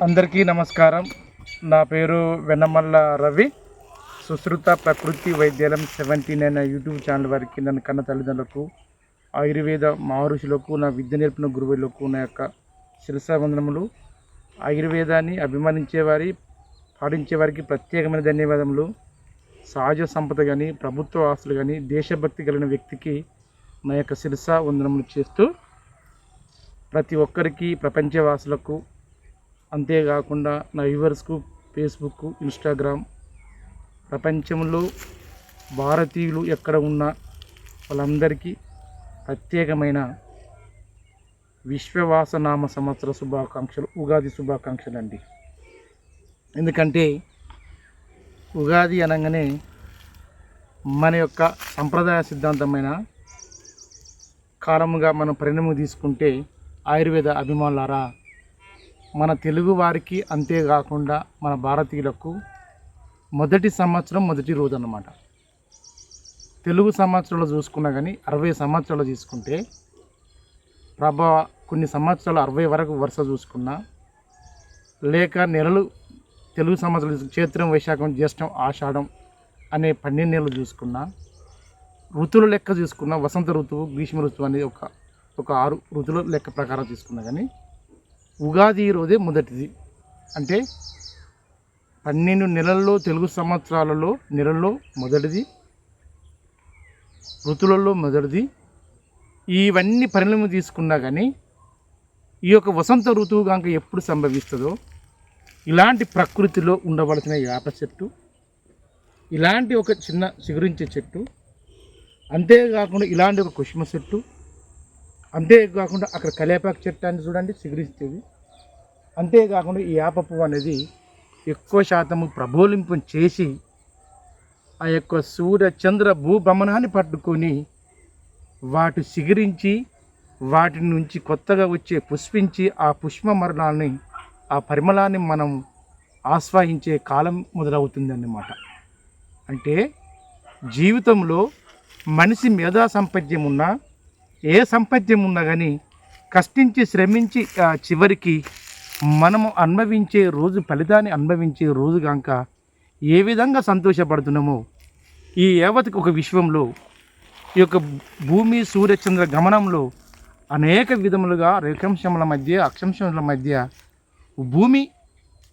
అందరికీ నమస్కారం. నా పేరు వెన్నమల్ల రవి. సుశ్రుత ప్రకృతి వైద్యాలయం 79 యూట్యూబ్ ఛానల్ వారికి, నన్ను కన్న తల్లిదండ్రులకు, ఆయుర్వేద మహర్షులకు, నా విద్య నేర్పిన గురువులకు నా యొక్క శిరసావందనములు. ఆయుర్వేదాన్ని అభిమానించేవారి, పాటించేవారికి ప్రత్యేకమైన ధన్యవాదములు. సహజ సంపద కానీ, ప్రభుత్వ ఆస్తులు కానీ, దేశభక్తి కలిగిన వ్యక్తికి నా యొక్క శిరసా వందనములు చేస్తూ, ప్రతి ఒక్కరికి, ప్రపంచవాసులకు, అంతేకాకుండా నా వ్యూవర్స్కు, ఫేస్బుక్, ఇన్స్టాగ్రామ్, ప్రపంచంలో భారతీయులు ఎక్కడ ఉన్నా వాళ్ళందరికీ ప్రత్యేకమైన విశ్వవాసనామ సంవత్సర శుభాకాంక్షలు, ఉగాది శుభాకాంక్షలు అండి. ఎందుకంటే ఉగాది అనగానే మన యొక్క సంప్రదాయ సిద్ధాంతమైన కాలముగా మనం పరిణామం తీసుకుంటే, ఆయుర్వేద అభిమానులారా, మన తెలుగు వారికి, అంతేకాకుండా మన భారతీయులకు మొదటి సంవత్సరం, మొదటి రోజు అన్నమాట. తెలుగు సంవత్సరాలు చూసుకున్నా కానీ 60 సంవత్సరాలు తీసుకుంటే కొన్ని సంవత్సరాలు 60 వరకు వరుస చూసుకున్నా, లేక నెలలు తెలుగు సంవత్సరాలు చైత్రం, వైశాఖం, జ్యేష్టం, ఆషాఢం అనే 12 నెలలు చూసుకున్నా, ఋతువుల లెక్క చూసుకున్నా, వసంత ఋతువు, గ్రీష్మ ఋతువు అనేది ఒక 6 ఋతువుల లెక్క ప్రకారం తీసుకున్నా కానీ ఉగాది రోజే మొదటిది. అంటే 12 నెలల్లో, తెలుగు సంవత్సరాలలో నెలల్లో మొదటిది, ఋతువులలో మొదటిది. ఇవన్నీ పరిణామం తీసుకున్నా కానీ ఈ యొక్క వసంత ఋతువు కనుక ఎప్పుడు సంభవిస్తుందో, ఇలాంటి ప్రకృతిలో ఉండవలసిన వేప చెట్టు, ఇలాంటి ఒక చిన్న చిగురించే చెట్టు, అంతేకాకుండా ఇలాంటి ఒక కుష్మ చెట్టు, అంతేకాకుండా అక్కడ కలేపాకు చెట్టు అని చూడండి చిగురిస్తుంది. అంతేకాకుండా ఈ వేప పువ్వు అనేది ఎక్కువ శాతము ప్రబోలింపు చేసి ఆ యొక్క సూర్య చంద్ర భూభ్రమణాన్ని పట్టుకొని వాటి చిగురించి, వాటి నుంచి కొత్తగా వచ్చే పుష్పించి ఆ పుష్ప మరణాన్ని, ఆ పరిమళాన్ని మనం ఆస్వాదించే కాలం మొదలవుతుందన్నమాట. అంటే జీవితంలో మనిషి మేధా సంపద్యం ఉన్నా, ఏ సంపద్యం ఉన్నా కానీ కష్టించి శ్రమించి చివరికి మనము అనుభవించే రోజు, ఫలితాన్ని అనుభవించే రోజు కనుక ఏ విధంగా సంతోషపడుతున్నామో, ఈ యావత్కి ఒక విశ్వంలో, ఈ యొక్క భూమి సూర్యచంద్ర గమనంలో అనేక విధములుగా రేఖాంశముల మధ్య, అక్షాంశముల మధ్య భూమి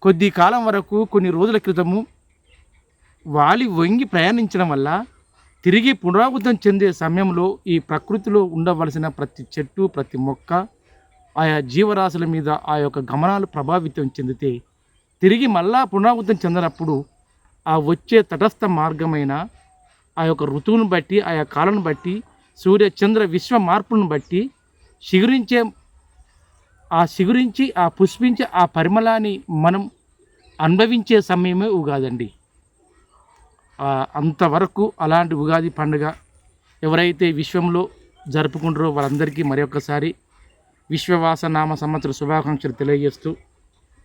కొద్ది కాలం వరకు, కొన్ని రోజుల క్రితము వాలి వంగి ప్రయాణించడం వల్ల తిరిగి పునరావృతం చెందే సమయంలో ఈ ప్రకృతిలో ఉండవలసిన ప్రతి చెట్టు, ప్రతి మొక్క, ఆయా జీవరాశుల మీద ఆ యొక్క గమనాలు ప్రభావితం చెందితే తిరిగి మళ్ళా పునరావృతం చెందినప్పుడు ఆ వచ్చే తటస్థ మార్గమైన ఆ యొక్క ఋతువును బట్టి, ఆయా కాలను బట్టి, సూర్య చంద్ర విశ్వ మార్పులను బట్టి చిగురించి ఆ పుష్పించే ఆ పరిమళాన్ని మనం అనుభవించే సమయమే ఉగాదండి. అంతవరకు అలాంటి ఉగాది పండుగ ఎవరైతే విశ్వంలో జరుపుకుంటారో వాళ్ళందరికీ మరొకసారి విశ్వవాసనామ సంవత్సర శుభాకాంక్షలు తెలియజేస్తూ,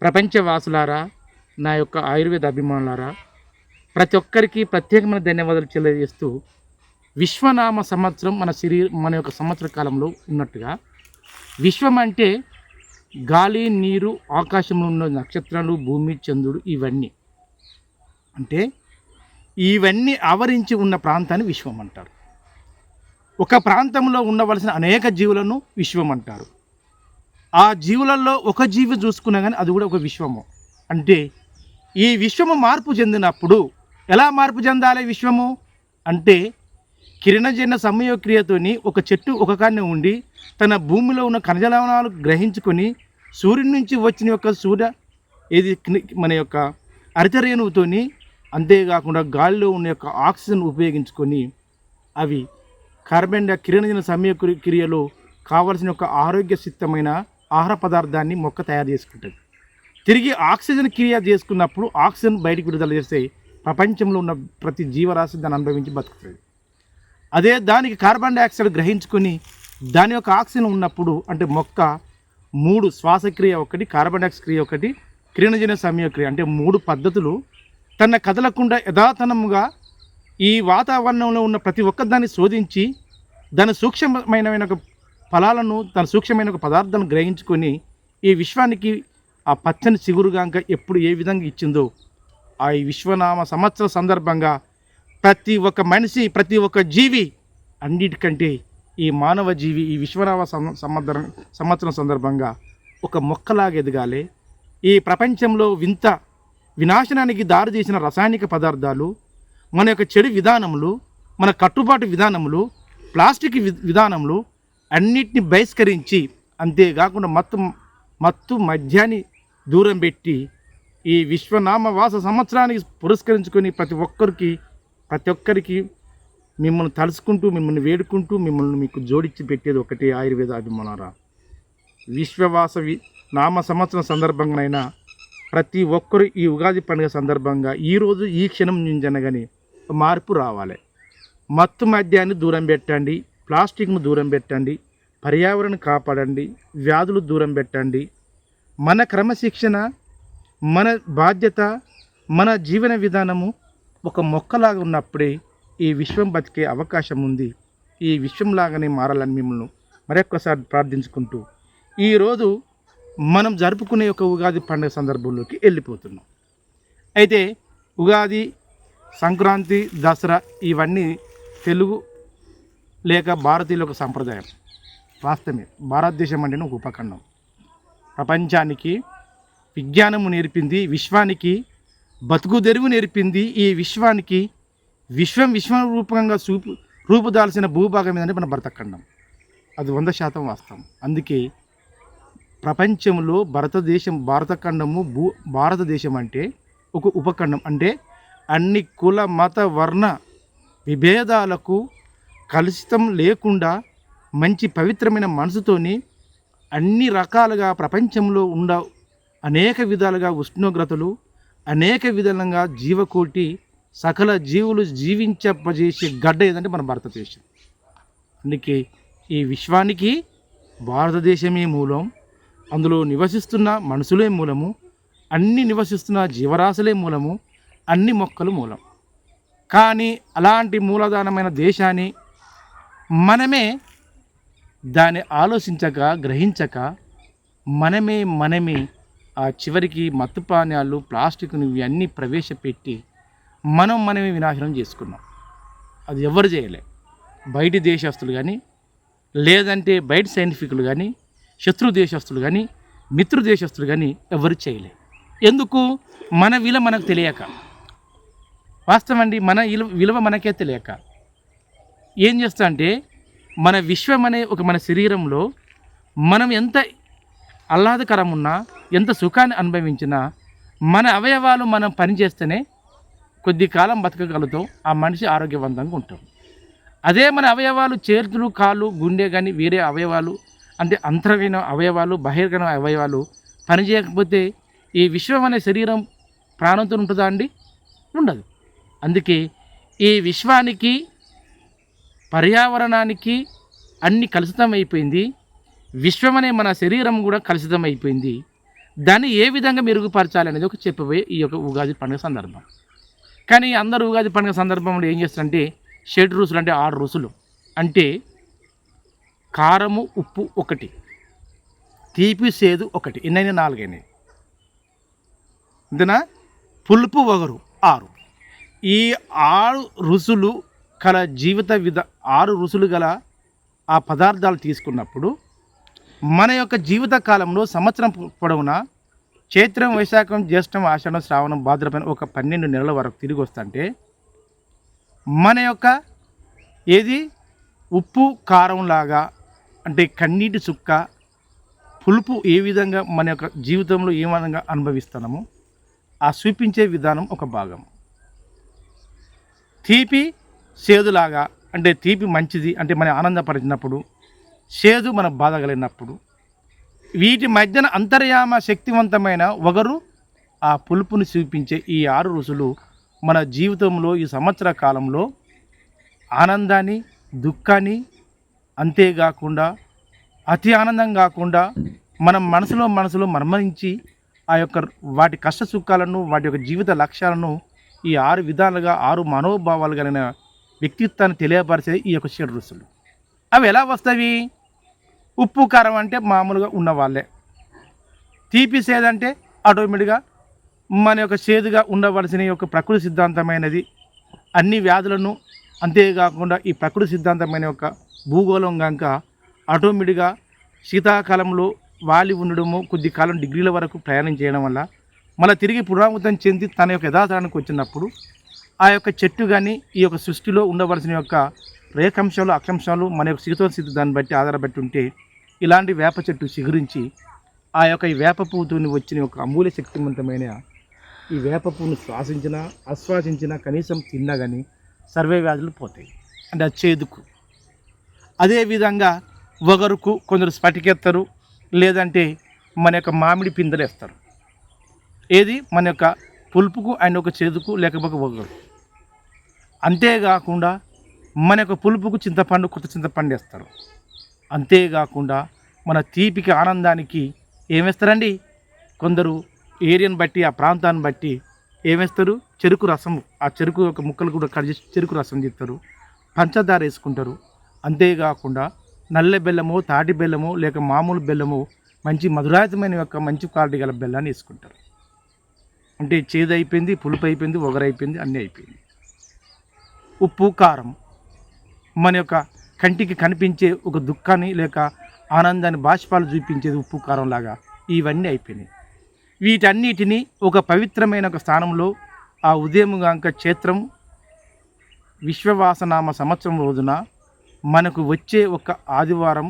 ప్రపంచవాసులారా, నా యొక్క ఆయుర్వేద అభిమానులారా, ప్రతి ఒక్కరికి ప్రత్యేకమైన ధన్యవాదాలు తెలియజేస్తూ, విశ్వనామ సంవత్సరం మన యొక్క సంవత్సర కాలంలో ఉన్నట్టుగా, విశ్వం అంటే గాలి, నీరు, ఆకాశంలో ఉన్న నక్షత్రాలు, భూమి, చంద్రుడు, ఇవన్నీ అంటే ఇవన్నీ ఆవరించి ఉన్న ప్రాంతాన్ని విశ్వం అంటారు. ఒక ప్రాంతంలో ఉండవలసిన అనేక జీవులను విశ్వం అంటారు. ఆ జీవులలో ఒక జీవి చూసుకున్నా కానీ అది కూడా ఒక విశ్వము. అంటే ఈ విశ్వము మార్పు చెందినప్పుడు ఎలా మార్పు చెందాలి విశ్వము అంటే, కిరణజన్య సమయోక్రియతోని ఒక చెట్టు ఒక కాడనే ఉండి తన భూమిలో ఉన్న ఖనిజలవణాలు గ్రహించుకొని సూర్యుడి నుంచి వచ్చిన యొక్క మన యొక్క హరితరేణువుతోని, అంతేకాకుండా గాలిలో ఉన్న యొక్క ఆక్సిజన్ ఉపయోగించుకొని అవి కార్బన్ కిరణజన సమయక్రియలో కావలసిన ఒక ఆరోగ్యసిద్ధమైన ఆహార పదార్థాన్ని మొక్క తయారు చేసుకుంటుంది. తిరిగి ఆక్సిజన్ క్రియ చేసుకున్నప్పుడు ఆక్సిజన్ బయటికి విడుదల చేస్తే ప్రపంచంలో ఉన్న ప్రతి జీవరాశి దాన్ని అనుభవించి బతుకుతుంది. అదే దానికి కార్బన్ డైఆక్సైడ్ గ్రహించుకొని దాని యొక్క ఆక్సిజన్ ఉన్నప్పుడు, అంటే మొక్క 3 శ్వాసక్రియ ఒకటి, కార్బన్ డైఆక్సైడ్ క్రియ ఒకటి, కిరణజన సమయక్రియ అంటే 3 పద్ధతులు తన కదలకుండా యథాతనముగా ఈ వాతావరణంలో ఉన్న ప్రతి ఒక్కదాన్ని శోధించి దాని సూక్ష్మమైన ఫలాలను, తన సూక్ష్మమైన పదార్థాలను గ్రహించుకొని ఈ విశ్వానికి ఆ పచ్చని చిగురుగాంక ఎప్పుడు ఏ విధంగా ఇచ్చిందో ఆ ఈ విశ్వనామ సంవత్సర సందర్భంగా ప్రతి ఒక్క మనిషి, ప్రతి ఒక్క జీవి, అన్నిటికంటే ఈ మానవ జీవి ఈ విశ్వనామ సంవత్సరం సందర్భంగా ఒక మొక్కలాగా ఎదగాలి. ఈ ప్రపంచంలో వినాశనానికి దారి తీసిన రసాయనిక పదార్థాలు, మన యొక్క చెడు విధానములు, మన కట్టుబాటు విధానములు, ప్లాస్టిక్ విధానములు అన్నిటిని బహిష్కరించి, అంతేకాకుండా మత్తు మద్యాన్ని దూరం పెట్టి ఈ విశ్వనామవాస సంవత్సరానికి పురస్కరించుకొని ప్రతి ఒక్కరికి మిమ్మల్ని తలుసుకుంటూ, మిమ్మల్ని వేడుకుంటూ, మిమ్మల్ని మీకు జోడించి పెట్టేది ఒకటి ఆయుర్వేద అభిమానారా. నామ సంవత్సరం సందర్భంగానైనా ప్రతి ఒక్కరు ఈ ఉగాది పండుగ సందర్భంగా ఈరోజు ఈ క్షణం నుంచనగానే మార్పు రావాలి. మత్తు మద్యాన్ని దూరం పెట్టండి, ప్లాస్టిక్ను దూరం పెట్టండి, పర్యావరణం కాపాడండి, వ్యాధులు దూరం పెట్టండి. మన క్రమశిక్షణ, మన బాధ్యత, మన జీవన విధానము ఒక మొక్కలాగా ఉన్నప్పుడే ఈ విశ్వం బతికే అవకాశం ఉంది. ఈ విశ్వంలాగానే మారాలని మిమ్మల్ని మరొక్కసారి ప్రార్థించుకుంటూ ఈరోజు మనం జరుపుకునే ఒక ఉగాది పండుగ సందర్భంలోకి వెళ్ళిపోతున్నాం. అయితే ఉగాది, సంక్రాంతి, దసరా ఇవన్నీ తెలుగు లేక భారతీయుల ఒక సంప్రదాయం. వాస్తవమే, భారతదేశం అంటేనే ఒక ఉపఖండం. ప్రపంచానికి విజ్ఞానము నేర్పింది, విశ్వానికి బతుకు తెరువు నేర్పింది. ఈ విశ్వానికి విశ్వరూపంగా రూపుదాల్సిన భూభాగం ఏంటంటే మన భరతఖండం. అది 100% వాస్తవం. అందుకే ప్రపంచంలో భారతదేశం అంటే ఒక ఉపఖండం. అంటే అన్ని కుల మత వర్ణ విభేదాలకు కలుషితం లేకుండా మంచి పవిత్రమైన మనసుతోని అన్ని రకాలుగా ప్రపంచంలో అనేక విధాలుగా ఉష్ణోగ్రతలు, అనేక విధాలుగా జీవకోటి సకల జీవులు జీవించజేసే గడ్డ ఏదంటే మన భారతదేశం. అందుకే ఈ విశ్వానికి భారతదేశమే మూలం. అందులో నివసిస్తున్న మనుషులే మూలము, అన్ని నివసిస్తున్న జీవరాశులే మూలము, అన్ని మొక్కలు మూలం. కానీ అలాంటి మూలధానమైన దేశాన్ని మనమే దాన్ని ఆలోచించక, గ్రహించక మనమే ఆ చివరికి మత్తు పానీయాలు, ప్లాస్టిక్ను ఇవన్నీ ప్రవేశపెట్టి మనమే వినాశనం చేసుకున్నాం. అది ఎవరు చేయలే. బయటి దేశస్తులు కానీ, లేదంటే బయట సైంటిఫిక్లు కానీ, శత్రు దేశస్తులు కానీ, మిత్రు దేశస్తులు కానీ ఎవరు చేయలే. ఎందుకు? మన విలువ మనకు తెలియక. వాస్తవం అండి, మన విలువ మనకే తెలియక ఏం చేస్తా అంటే మన విశ్వం అనే మన శరీరంలో మనం ఎంత ఆహ్లాదకరం ఉన్నా, ఎంత సుఖాన్ని అనుభవించినా, మన అవయవాలు మనం పనిచేస్తేనే కొద్ది కాలం బతకగలుగుతాం, ఆ మనిషి ఆరోగ్యవంతంగా ఉంటాం. అదే మన అవయవాలు, చేతులు, కాళ్ళు, గుండె కానీ వేరే అవయవాలు అంటే అంతర్గత అవయవాలు, బహిర్గత అవయవాలు పనిచేయకపోతే ఈ విశ్వం అనే శరీరం ప్రాణంతో ఉంటుందా అండి? ఉండదు. అందుకే ఈ విశ్వానికి, పర్యావరణానికి అన్ని కలుషితం అయిపోయింది. విశ్వం అనే మన శరీరం కూడా కలుషితం అయిపోయింది. దాన్ని ఏ విధంగా మెరుగుపరచాలి అనేది చెప్పబోయే ఈ యొక్క ఉగాది పండుగ సందర్భం. కానీ అందరూ ఉగాది పండుగ సందర్భంలో ఏం చేస్తారంటే 7 రుచులు అంటే 6 రుచులు అంటే కారము, ఉప్పు 1, తీపి, చేదు 1, ఎన్నైనా 4 అయినాయి. ఇంతనా పులుపు, వగరు 6. ఈ 6 రుచులు గల 6 రుచులు గల ఆ పదార్థాలు తీసుకున్నప్పుడు మన యొక్క జీవిత కాలంలో సంవత్సరం పొడవునా చైత్రం, వైశాఖం, జ్యేష్టం, ఆషాఢం, శ్రావణం, భాద్రపద ఒక 12 నెలల వరకు తిరిగి వస్తుంటే మన యొక్క ఉప్పు కారం లాగా అంటే కన్నీటి చుక్క, పులుపు ఏ విధంగా మన యొక్క జీవితంలో ఏ విధంగా అనుభవిస్తున్నామో ఆ చూపించే విధానం ఒక భాగం. తీపి చేదులాగా అంటే తీపి మంచిది అంటే మన ఆనందపరిచినప్పుడు, చేదు మన బాధ కలిగినప్పుడు, వీటి మధ్యన అంతర్యామ శక్తివంతమైన వగరు ఆ పులుపుని చూపించే ఈ 6 రుచులు మన జీవితంలో ఈ సంవత్సర కాలంలో ఆనందాన్ని, దుఃఖాన్ని, అంతేకాకుండా అతి ఆనందం కాకుండా మనం మనసులో మర్మరించి ఆ యొక్క వాటి కష్ట సుఖాలను, వాటి యొక్క జీవిత లక్ష్యాలను ఈ 6 విధాలుగా 6 మనోభావాలు కలిగిన వ్యక్తిత్వాన్ని తెలియపరిచేది ఈ యొక్క 7 రుచులు. అవి ఎలా వస్తాయి? ఉప్పు కారం అంటే మామూలుగా ఉన్నవాళ్ళే, తీపి సేదంటే ఆటోమేటిక్గా మన యొక్క చేదుగా ఉండవలసిన యొక్క ప్రకృతి సిద్ధాంతమైనది అన్ని వ్యాధులను, అంతేకాకుండా ఈ ప్రకృతి సిద్ధాంతమైన యొక్క భూగోళం కనుక ఆటోమేటిక్గా శీతాకాలంలో వాలి ఉండడము, కొద్ది కాలం డిగ్రీల వరకు ప్రయాణం చేయడం వల్ల మళ్ళీ తిరిగి పునరావృతం చెంది తన యొక్క యథాతథానికి వచ్చినప్పుడు ఆ యొక్క చెట్టు కానీ ఈ యొక్క సృష్టిలో ఉండవలసిన యొక్క రేఖాంశాలు, అక్షాంశాలు మన యొక్క శీతోష్ణ స్థితి దాన్ని బట్టి ఆధారపడి ఉంటే ఇలాంటి వేప చెట్టు చిగురించి ఆ యొక్క ఈ వేప పువ్వుతోని వచ్చిన ఒక అమూల్య శక్తివంతమైన ఈ వేప పువ్వును ఆస్వాదించినా కనీసం తిన్నా కానీ సర్వే వ్యాధులు పోతాయి. అంటే అది చేదుకు. అదేవిధంగా వగరుకు కొందరు స్ఫటికెత్తారు, లేదంటే మన యొక్క మామిడి పిందెలు వేస్తారు. ఏది మన యొక్క పులుపుకు అండ్ ఒక చేదుకు లేకపోతే వగరు. అంతేకాకుండా మన యొక్క పులుపుకు చింతపండు, కొత్త చింతపండు వేస్తారు. అంతేకాకుండా మన తీపికి ఆనందానికి ఏమేస్తారండి, కొందరు ఏరియాని బట్టి ఆ ప్రాంతాన్ని బట్టి ఏమేస్తారు, చెరుకు రసము, ఆ చెరుకు యొక్క ముక్కలు కూడా కట్ చేసి చెరుకు రసం తీస్తారు, పంచదార వేసుకుంటారు. అంతేకాకుండా నల్ల బెల్లము, తాటి బెల్లము లేక మామూలు బెల్లము, మంచి మధురాతమైన యొక్క మంచి క్వాలిటీ గల బెల్లాన్ని వేసుకుంటారు. అంటే చేదు అయిపోయింది, పులుపు అయిపోయింది, ఒగరైపోయింది, అన్నీ అయిపోయింది. ఉప్పు, కారం మన యొక్క కంటికి కనిపించే ఒక దుఃఖాన్ని లేక ఆనందాన్ని బాష్పాలు చూపించేది ఉప్పు కారం లాగా ఇవన్నీ అయిపోయినాయి. వీటన్నిటినీ ఒక పవిత్రమైన ఒక స్థానంలో ఆ ఉదయం గాంక క్షేత్రం విశ్వవాసనామ సంవత్సరం రోజున మనకు వచ్చే ఒక ఆదివారం,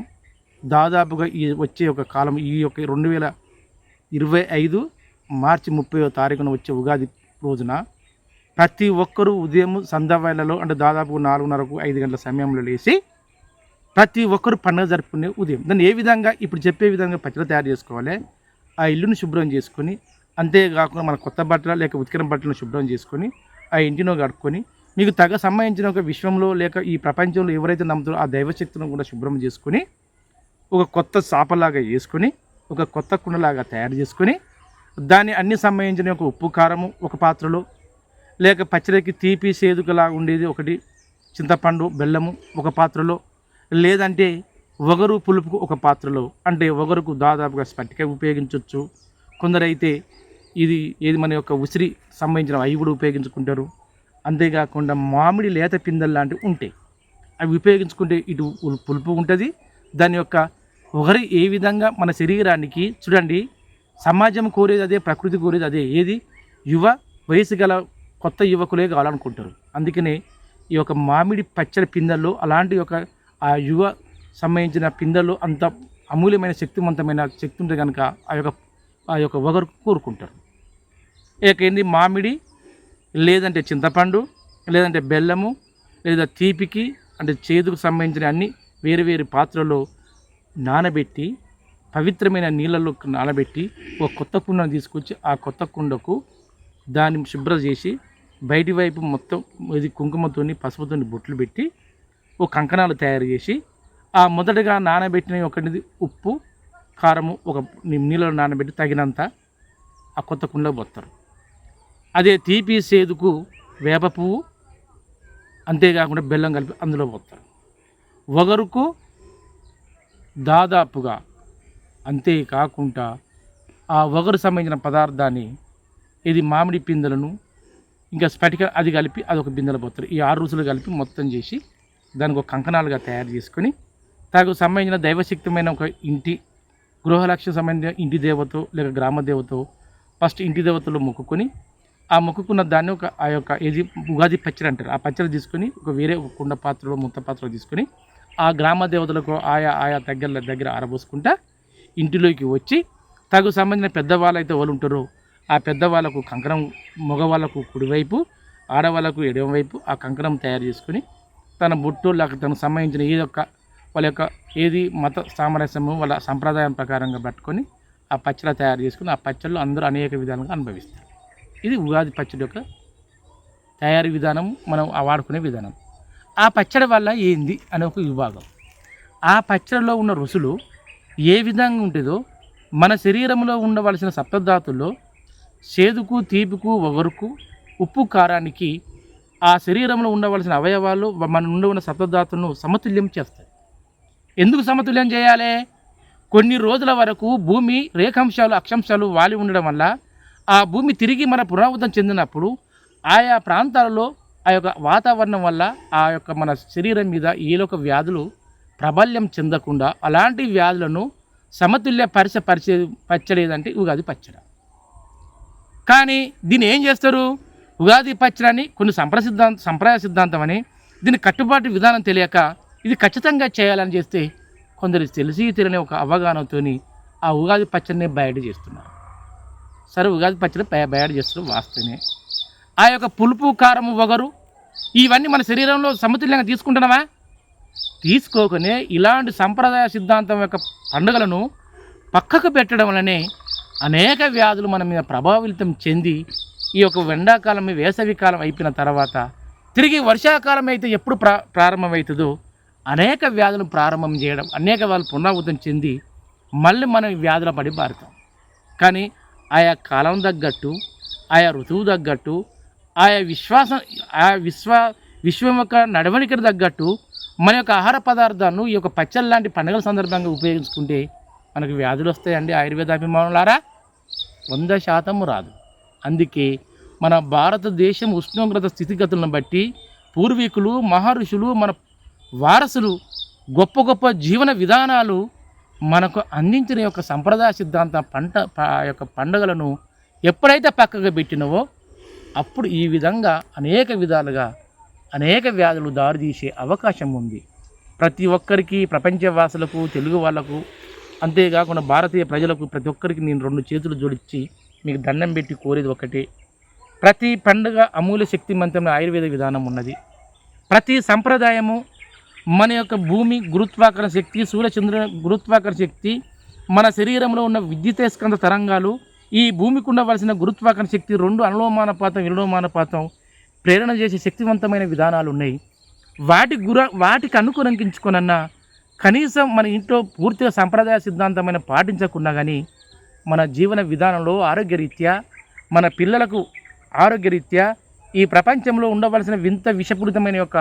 దాదాపుగా ఈ వచ్చే ఒక కాలం ఈ యొక్క 2025 మార్చి 30వ తారీఖున వచ్చే ఉగాది రోజున ప్రతి ఒక్కరూ ఉదయం సంధ్యావేళలో అంటే దాదాపు 4:30కు 5 గంటల సమయంలో లేచి ప్రతి ఒక్కరు పండుగ జరుపుకునే ఉదయం దాన్ని ఏ విధంగా ఇప్పుడు చెప్పే విధంగా పచ్చడి తయారు చేసుకోవాలి. ఆ ఇల్లును శుభ్రం చేసుకొని, అంతేకాకుండా మన కొత్త బట్టలు లేక ఉతికిన బట్టలను శుభ్రం చేసుకొని ఆ ఇంటినో కడుక్కొని మీకు సంబంధించిన ఒక విశ్వంలో లేక ఈ ప్రపంచంలో ఎవరైతే నమ్ముతారో ఆ దైవశక్తులను కూడా శుభ్రం చేసుకొని ఒక కొత్త చాపలాగా వేసుకొని ఒక కొత్త కుండలాగా తయారు చేసుకొని దాన్ని అన్ని సంబంధించిన ఒక ఉప్పు కారము ఒక పాత్రలో, లేక పచ్చడికి తీపి సేదుకలాగా ఉండేది ఒకటి, చింతపండు బెల్లము ఒక పాత్రలో, లేదంటే వగరు పులుపుకు ఒక పాత్రలో. అంటే వగరుకు దాదాపుగా స్ఫటిక ఉపయోగించవచ్చు, కొందరైతే ఏది మన యొక్క ఉసిరి సంబంధించిన అవి కూడా ఉపయోగించుకుంటారు. అంతేకాకుండా మామిడి లేత పిందెలు లాంటివి ఉంటాయి, అవి ఉపయోగించుకుంటే ఇటు పులుపు ఉంటుంది. దాని యొక్క ఒకరి ఏ విధంగా మన శరీరానికి చూడండి, సమాజం కోరేది అదే, ప్రకృతి కోరేది అదే. ఏది యువ వయసు గల కొత్త యువకులే కావాలనుకుంటారు. అందుకనే ఈ యొక్క మామిడి పచ్చడి పిందెల్లో అలాంటి ఒక ఆ యువ సంబంధించిన పిందెల్లో అంత అమూల్యమైన శక్తివంతమైన శక్తి ఉంటే కనుక ఆ యొక్క ఒకరు కోరుకుంటారు. ఇక ఏంది మామిడి, లేదంటే చింతపండు, లేదంటే బెల్లము, లేదా తీపికి అంటే చేదుకు సంబంధించిన అన్ని వేరు వేరు పాత్రలో నానబెట్టి పవిత్రమైన నీళ్ళలో నానబెట్టి ఒక కొత్త కుండను తీసుకొచ్చి ఆ కొత్త కుండకు దాన్ని శుభ్రం చేసి బయటి వైపు మొత్తం ఇది కుంకుమతోని పసుపుతోని బొట్లు పెట్టి ఒక కంకణాలు తయారు చేసి ఆ మొదటగా నానబెట్టిన ఒకటి ఉప్పు కారము ఒక నీళ్ళలో నానబెట్టి తగినంత ఆ కొత్త కుండలో పోస్తారు. అదే తీపి సేదుకు వేప పువ్వు, అంతేకాకుండా బెల్లం కలిపి అందులో పోస్తారు. వగరుకు దాదాపుగా, అంతేకాకుండా ఆ వగరు సంబంధించిన పదార్థాన్ని ఇది మామిడి పిందెలను ఇంకా స్ఫటిక అది కలిపి అదొక బిందెలో పోతారు. ఈ 6 రుచులు కలిపి మొత్తం చేసి దానికి ఒక కంకణాలుగా తయారు చేసుకొని తనకు సంబంధించిన దైవశక్తిమైన ఒక ఇంటి గృహలక్ష్యం సంబంధించిన ఇంటి దేవతో లేక గ్రామ దేవతో ఫస్ట్ ఇంటి దేవతలో మొక్కుకొని ఆ మొక్కుకున్న దాన్ని ఆ యొక్క ఏది ఉగాది పచ్చడి అంటారు, ఆ పచ్చడి తీసుకొని ఒక వేరే కుండ పాత్రలో ముత్త పాత్రలో తీసుకొని ఆ గ్రామ దేవతలకు ఆయా దగ్గర ఆరబోసుకుంటా ఇంటిలోకి వచ్చి తగు సంబంధించిన పెద్దవాళ్ళు అయితే వాళ్ళు ఉంటారో ఆ పెద్దవాళ్ళకు కంకణం, మగవాళ్ళకు కుడివైపు, ఆడవాళ్ళకు ఎడమవైపు ఆ కంకణం తయారు చేసుకొని తన బొట్టు లేక తనకు సంబంధించిన వాళ్ళ యొక్క ఏది మత సామరస్యము వాళ్ళ సంప్రదాయం ప్రకారంగా పట్టుకొని ఆ పచ్చడి తయారు చేసుకుని ఆ పచ్చళ్ళు అందరూ అనేక విధాలుగా అనుభవిస్తారు. ఇది ఉగాది పచ్చడి యొక్క తయారీ విధానం, మనం వాడుకునే విధానం. ఆ పచ్చడి వల్ల ఏంది అనే ఒక విభాగం. ఆ పచ్చడిలో ఉన్న రుసులు ఏ విధంగా ఉంటుందో మన శరీరంలో ఉండవలసిన సప్తధాతుల్లో చేదుకు, తీపికు, వగరుకు, ఉప్పు, కారానికి ఆ శరీరంలో ఉండవలసిన అవయవాలు మన నుండి ఉన్న సప్తధాతులను సమతుల్యం చేస్తాయి. ఎందుకు సమతుల్యం చేయాలి? కొన్ని రోజుల వరకు భూమి రేఖాంశాలు అక్షాంశాలు వాలి ఉండడం వల్ల ఆ భూమి తిరిగి మన పునరావృతం చెందినప్పుడు ఆయా ప్రాంతాలలో ఆ యొక్క వాతావరణం వల్ల ఆ యొక్క మన శరీరం మీద ఏదో ఒక వ్యాధులు ప్రబల్యం చెందకుండా అలాంటి వ్యాధులను సమతుల్య పరచలేదంటే ఉగాది పచ్చడి. కానీ దీన్ని ఏం చేస్తారు? ఉగాది పచ్చడిని కొన్ని సంప్రదాయ సిద్ధాంతం అని దీని కట్టుబాటు విధానం తెలియక ఇది ఖచ్చితంగా చేయాలని చేస్తే కొందరు తెలిసి తెలియని ఒక అవగాహనతో ఆ ఉగాది పచ్చడిని బయట చేస్తున్నారు. సరే, ఉగాది పచ్చడి బయట చేస్తారు వాస్తవమే. ఆ యొక్క పులుపు కారము వగరు ఇవన్నీ మన శరీరంలో సమతుల్యంగా తీసుకుంటున్నామా? తీసుకోకనే ఇలాంటి సంప్రదాయ సిద్ధాంతం యొక్క పండుగలను పక్కకు పెట్టడం వల్లనే అనేక వ్యాధులు మన మీద ప్రభావితం చెంది ఈ యొక్క ఎండాకాలం వేసవి కాలం అయిపోయిన తర్వాత తిరిగి వర్షాకాలం అయితే ఎప్పుడు ప్రారంభమవుతుందో అనేక వ్యాధులు ప్రారంభం చేయడం, అనేక వాళ్ళు పునరావృతం చెంది మళ్ళీ మనం వ్యాధుల పడి పారుతాం. కానీ ఆయా కాలం తగ్గట్టు, ఆయా ఋతువు తగ్గట్టు, ఆయా విశ్వం యొక్క నడవడికకు తగ్గట్టు మన యొక్క ఆహార పదార్థాలను ఈ యొక్క పచ్చళ్ళ లాంటి పండుగల సందర్భంగా ఉపయోగించుకుంటే మనకు వ్యాధులు వస్తాయండి. ఆయుర్వేదాభిమానులారా 100% రాదు. అందుకే మన భారతదేశం ఉష్ణోగ్రత స్థితిగతులను బట్టి పూర్వీకులు, మహర్షులు, మన వారసులు గొప్ప గొప్ప జీవన విధానాలు మనకు అందించిన యొక్క సంప్రదాయ సిద్ధాంత యొక్క పండుగలను ఎప్పుడైతే పక్కకు పెట్టినవో అప్పుడు ఈ విధంగా అనేక విధాలుగా అనేక వ్యాధులు దారితీసే అవకాశం ఉంది. ప్రతి ఒక్కరికి, ప్రపంచవాసులకు, తెలుగు వాళ్ళకు, అంతేకాకుండా భారతీయ ప్రజలకు ప్రతి ఒక్కరికి నేను 2 చేతులు జోడించి మీకు దండం పెట్టి కోరేది ఒకటే. ప్రతి పండుగ అమూల్య శక్తివంతమైన ఆయుర్వేద విధానం ఉన్నది. ప్రతి సంప్రదాయము మన యొక్క భూమి గురుత్వాకర్షణ శక్తి, సూర్యచంద్ర గురుత్వాకర్షణ శక్తి, మన శరీరంలో ఉన్న విద్యుతస్కంద తరంగాలు, ఈ భూమికి ఉండవలసిన గురుత్వాకర్షణ శక్తి 2 అనులోమానపాతం, విలోమానపాతం ప్రేరణ చేసే శక్తివంతమైన విధానాలు ఉన్నాయి. వాటికి అనుకరించుకున్న కనీసం మన ఇంట్లో పూర్తిగా సంప్రదాయ సిద్ధాంతమైన పాటించకుండా కానీ మన జీవన విధానంలో ఆరోగ్యరీత్యా, మన పిల్లలకు ఆరోగ్యరీత్యా ఈ ప్రపంచంలో ఉండవలసిన వింత విషపూరితమైన యొక్క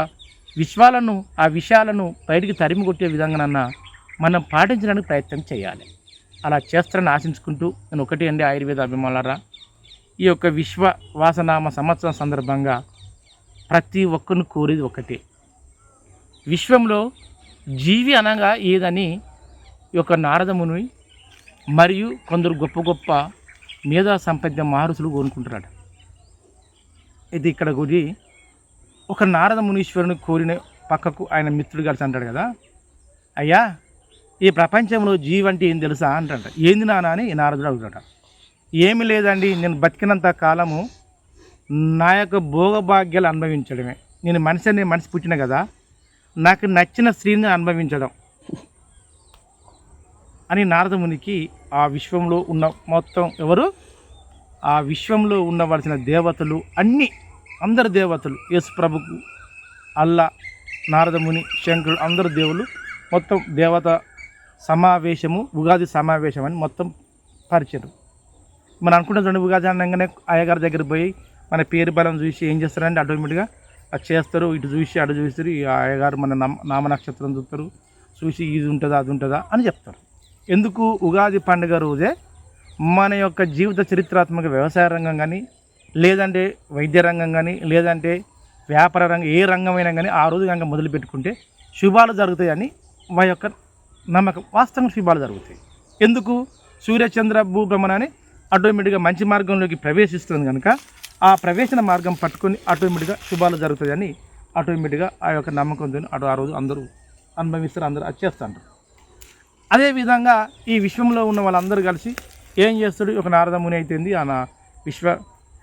ఆ విషయాలను బయటికి తరిమి కొట్టే విధంగానన్నా మనం పాటించడానికి ప్రయత్నం చేయాలి. అలా చేస్తారని ఆశించుకుంటూ నేను ఒకటి అండి ఆయుర్వేద అభిమానులారా, ఈ యొక్క విశ్వ వాసనామ సంవత్సరం సందర్భంగా ప్రతి ఒక్కరిని కోరేది ఒకటే. విశ్వంలో జీవి అనగా ఏదని ఈ యొక్క నారదముని మరియు కొందరు గొప్ప గొప్ప మేధా సంపద మహర్షులు కోరుకుంటున్నాడు. ఇది ఇక్కడ గురి ఒక నారద మునీశ్వరుని కోరిన పక్కకు ఆయన మిత్రుడు కలిసి అంటాడు కదా, అయ్యా ఈ ప్రపంచంలో జీవి అంటే ఏం తెలుసా అంటాడు. ఏంది నాన్న అని నారదుడు అడుగుతాడు. ఏమి లేదండి, నేను బతికినంత కాలము నా యొక్క భోగభాగ్యాలు అనుభవించడమే. నేను మనిషి పుట్టిన కదా, నాకు నచ్చిన స్త్రీని అనుభవించడం అని నారదమునికి ఆ విశ్వంలో ఉన్న మొత్తం ఎవరు, ఆ విశ్వంలో ఉండవలసిన దేవతలు అందరు దేవతలు, యేసు ప్రభుకు, అల్లా, నారదముని, శంకరుడు అందరు దేవులు మొత్తం దేవత సమావేశము, ఉగాది సమావేశం అని మొత్తం పరిచయం. మనం అనుకుంటాం చూడండి, ఉగాది అనగానే అయ్యగారి దగ్గర పోయి మన పేరు బలం చూసి ఏం చేస్తారంటే ఆటోమేటిక్గా అది చేస్తారు. ఇటు చూసి అటు చూస్తారు. ఈ అయ్యగారు మన నామ నక్షత్రం చూస్తారు, చూసి ఇది ఉంటుందా అది ఉంటుందా అని చెప్తారు. ఎందుకు? ఉగాది పండుగ రోజే మన యొక్క జీవిత చరిత్రాత్మక వ్యవసాయ రంగం కానీ, లేదంటే వైద్య రంగం కానీ, లేదంటే వ్యాపార రంగం, ఏ రంగమైనా కానీ ఆ రోజు కనుక మొదలు పెట్టుకుంటే శుభాలు జరుగుతాయని మా యొక్క నమ్మకం. వాస్తవంగా శుభాలు జరుగుతాయి. ఎందుకు? సూర్యచంద్ర భూభ్రమణాన్ని ఆటోమేటిక్గా మంచి మార్గంలోకి ప్రవేశిస్తుంది కనుక ఆ ప్రవేశన మార్గం పట్టుకొని ఆటోమేటిక్గా శుభాలు జరుగుతాయని ఆటోమేటిక్గా ఆ యొక్క నమ్మకంతో ఆ రోజు అందరూ అనుభవిస్తారు, అందరూ వచ్చేస్తుంటారు. అదేవిధంగా ఈ విశ్వంలో ఉన్న వాళ్ళందరూ కలిసి ఏం చేస్తాడు, ఒక నారదముని అయితేంది,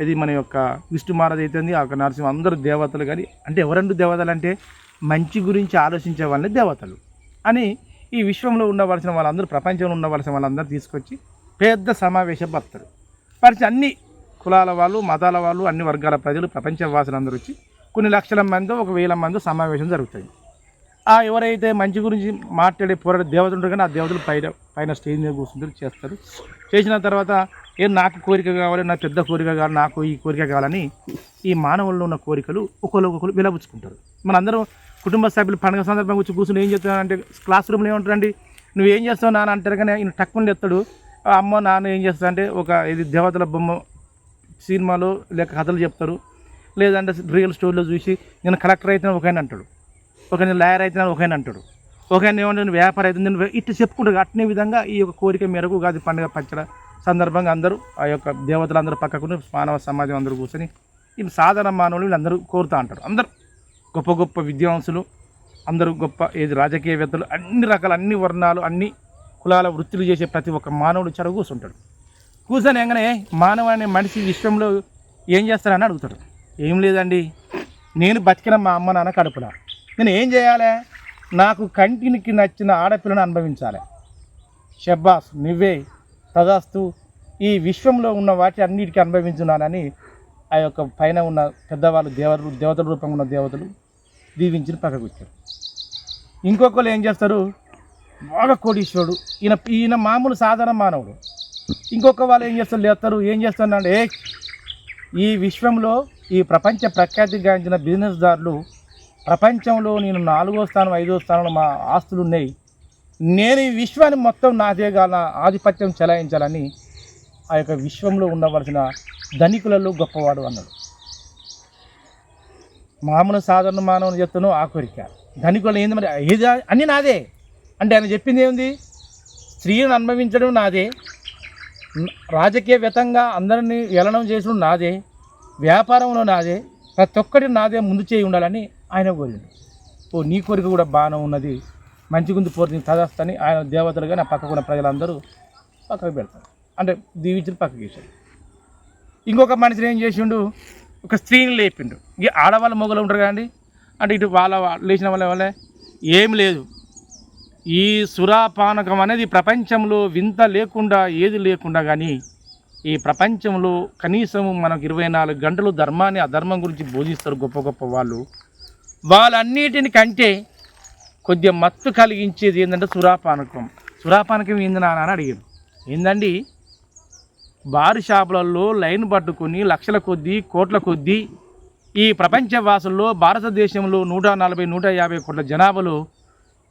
ఇది మన యొక్క విష్ణు మహారాజ్ అయితేంది, ఆ యొక్క నరసింహ అందరూ దేవతలు. కానీ అంటే ఎవరంటూ దేవతలు అంటే మంచి గురించి ఆలోచించే వాళ్ళని దేవతలు అని ఈ విశ్వంలో ఉండవలసిన వాళ్ళందరూ, ప్రపంచంలో ఉండవలసిన వాళ్ళందరూ తీసుకొచ్చి పెద్ద సమావేశం పడతారు. పరిచి అన్ని కులాల వాళ్ళు, మతాల వాళ్ళు, అన్ని వర్గాల ప్రజలు, ప్రపంచవాసులు అందరూ వచ్చి కొన్ని లక్షల మంది, 1000 మంది సమావేశం జరుగుతుంది. ఆ ఎవరైతే మంచి గురించి మాట్లాడే పోరాడే దేవతలు ఉంటారు కానీ ఆ దేవతలు పైన స్టేజ్ మీద కూర్చుంటారు, చేస్తారు. చేసిన తర్వాత నాకు కోరిక కావాలి, నాకు పెద్ద కోరిక కావాలి, నాకు ఈ కోరిక కావాలని ఈ మానవుల్లో ఉన్న కోరికలు ఒకరు విలబుచ్చుకుంటారు. మనందరం కుటుంబ సభ్యులు పండుగ సందర్భంగా వచ్చి కూర్చుని ఏం చెప్తారంటే క్లాస్ రూమ్లో ఏమంటారండి, నువ్వేం చేస్తావు నాన్న అంటారు, కానీ ఈయన టక్కుని ఎత్తాడు. అమ్మ నాన్న ఏం చేస్తా అంటే ఒక ఇది దేవతల బొమ్మ సినిమాలో లేక కథలు చెప్తారు, లేదంటే రియల్ స్టోరీలో చూసి నేను కలెక్టర్ అయితే ఒకైనా అంటాడు, ఒక నేను లాయర్ అయితే ఒకైనా అంటాడు, ఒకైనా ఏమంటే వ్యాపారం అయితే నేను ఇట్లా చెప్పుకుంటారు. అట్నే విధంగా ఈ యొక్క కోరిక మేరకు ఉగాది పండుగ పచ్చడ సందర్భంగా అందరూ ఆ యొక్క దేవతలు అందరూ పక్కకుని మానవ సమాజం అందరూ కూర్చొని ఈ సాధారణ మానవులు వీళ్ళందరూ కోరుతూ ఉంటారు. అందరూ గొప్ప గొప్ప విద్వాంసులు, అందరూ గొప్ప ఏది రాజకీయవేత్తలు, అన్ని రకాల అన్ని వర్ణాలు అన్ని కులాల వృత్తులు చేసే ప్రతి ఒక్క మానవుడు చెరువు కూర్చుంటాడు. కూర్చొని ఎంగనే మానవ అనే మనిషి విశ్వంలో ఏం చేస్తారని అడుగుతాడు. ఏం లేదండి, నేను బతికిన మా అమ్మ నాన్న కడుపులా, నేను ఏం చేయాలి, నాకు కంటికి నచ్చిన ఆడపిల్లను అనుభవించాలి. షబ్బాస్ నువ్వే తదాస్తు, ఈ విశ్వంలో ఉన్న వాటి అన్నిటికీ అనుభవించున్నానని ఆ యొక్క పైన ఉన్న పెద్దవాళ్ళు దేవతల రూపంగా ఉన్న దేవతలు దీవించిన పక్కకు వచ్చారు. ఇంకొకరు ఏం చేస్తారు, బాగా కోటీశ్వరుడు, ఈయన మామూలు సాధారణ మానవుడు. ఇంకొక వాళ్ళు ఏం చేస్తారు, లేస్తారు, ఏం చేస్తున్నాడు, ఈ విశ్వంలో ఈ ప్రపంచ ప్రఖ్యాతిగాంచిన బిజినెస్దారులు ప్రపంచంలో నేను 4వ స్థానం 5వ స్థానంలో మా ఆస్తులు ఉన్నాయి, నేను ఈ విశ్వాన్ని మొత్తం నాదే గాల ఆధిపత్యం చెలాయించాలని ఆ యొక్క విశ్వంలో ఉండవలసిన ధనికులలో గొప్పవాడు అన్నాడు. మామూలు సాధారణ మానవుని చెప్తాను ఆ కోరిక, ధనికులు ఏంది మరి ఏది అన్నీ నాదే అంటే ఆయన చెప్పింది ఏముంది, స్త్రీలను అనుభవించడం నాదే, రాజకీయవేత్తంగా అందరినీ ఏలనం చేసడం నాదే, వ్యాపారంలో నాదే, ప్రతి ఒక్కటి నాదే ముందు చేయి ఉండాలని ఆయన కోరిండు. నీ కోరిక కూడా బాగానే ఉన్నది, మంచిగుంది పోతుంది తదాస్తని ఆయన దేవతలుగా నా పక్కకున్న ప్రజలందరూ పక్కకు పెడతారు, అంటే దీవించిన పక్కకి వేసాడు. ఇంకొక మనిషిని ఏం చేసిండు, ఒక స్త్రీని లేపిండు. ఇక ఆడవాళ్ళ మొగలు ఉంటారు కదండి, అంటే ఇటు వాళ్ళ లేచిన వాళ్ళే ఏం లేదు, ఈ సురాపానకం అనేది ప్రపంచంలో వింత లేకుండా ఏది లేకుండా కానీ ఈ ప్రపంచంలో కనీసం మనకు 24 గంటలు ధర్మాన్ని అధర్మం గురించి బోధిస్తారు గొప్ప గొప్ప వాళ్ళు. వాళ్ళన్నిటిని కంటే కొద్దిగా మత్తు కలిగించేది ఏంటంటే సురాపానకం. సురాపానకం ఏంది నాన్న అని అడిగాడు. ఏందండి, బారు షాపులలో లైన్ పట్టుకుని లక్షల కొద్దీ కోట్ల కొద్దీ ఈ ప్రపంచవాసుల్లో భారతదేశంలో 140-150 కోట్ల జనాభాలో